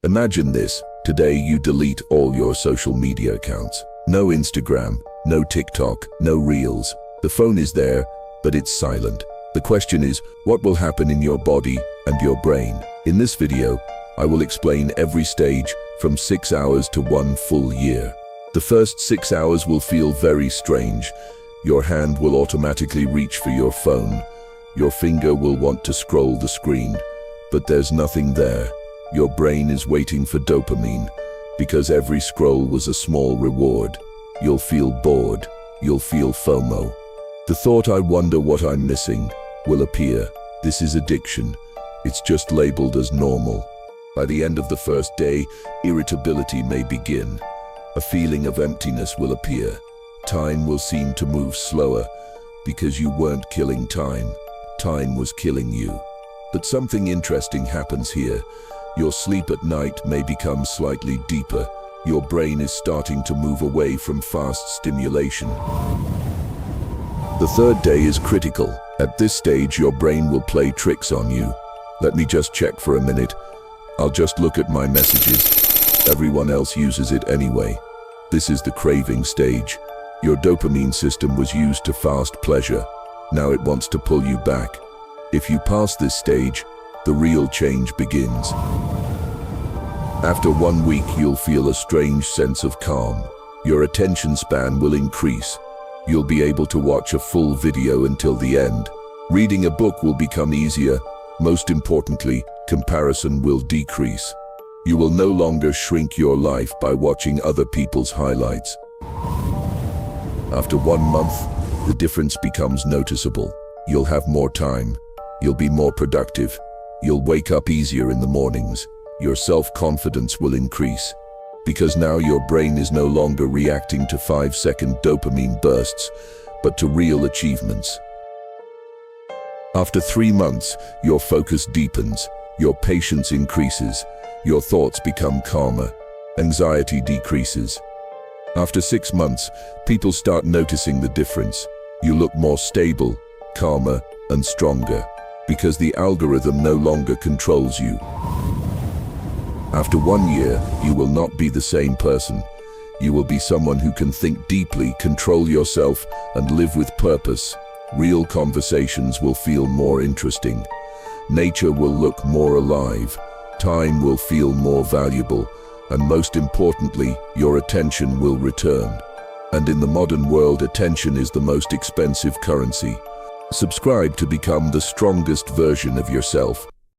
Imagine this. Today you delete all your social media accounts. No Instagram, no TikTok, no Reels. The phone is there, but it's silent. The question is, what will happen in your body and your brain? In this video, I will explain every stage from 6 hours to 1 full year. The first 6 hours will feel very strange. Your hand will automatically reach for your phone. Your finger will want to scroll the screen, but there's nothing there. Your brain is waiting for dopamine, because every scroll was a small reward. You'll feel bored. You'll feel FOMO. The thought, I wonder what I'm missing, will appear. This is addiction. It's just labeled as normal. By the end of the first day, irritability may begin. A feeling of emptiness will appear. Time will seem to move slower, because you weren't killing time. Time was killing you. But something interesting happens here. Your sleep at night may become slightly deeper. Your brain is starting to move away from fast stimulation. The third day is critical. At this stage, your brain will play tricks on you. Let me just check for a minute. I'll just look at my messages. Everyone else uses it anyway. This is the craving stage. Your dopamine system was used to fast pleasure. Now it wants to pull you back. If you pass this stage, the real change begins. After 1 week, you'll feel a strange sense of calm. Your attention span will increase. You'll be able to watch a full video until the end. Reading a book will become easier. Most importantly, comparison will decrease. You will no longer shrink your life by watching other people's highlights. After 1 month, the difference becomes noticeable. You'll have more time. You'll be more productive. You'll wake up easier in the mornings. Your self-confidence will increase, because now your brain is no longer reacting to 5-second dopamine bursts, but to real achievements. After 3 months, your focus deepens, your patience increases, your thoughts become calmer, anxiety decreases. After 6 months, people start noticing the difference. You look more stable, calmer, and stronger, because the algorithm no longer controls you. After 1 year, you will not be the same person. You will be someone who can think deeply, control yourself, and live with purpose. Real conversations will feel more interesting. Nature will look more alive. Time will feel more valuable. And most importantly, your attention will return. And in the modern world, attention is the most expensive currency. Subscribe to become the strongest version of yourself.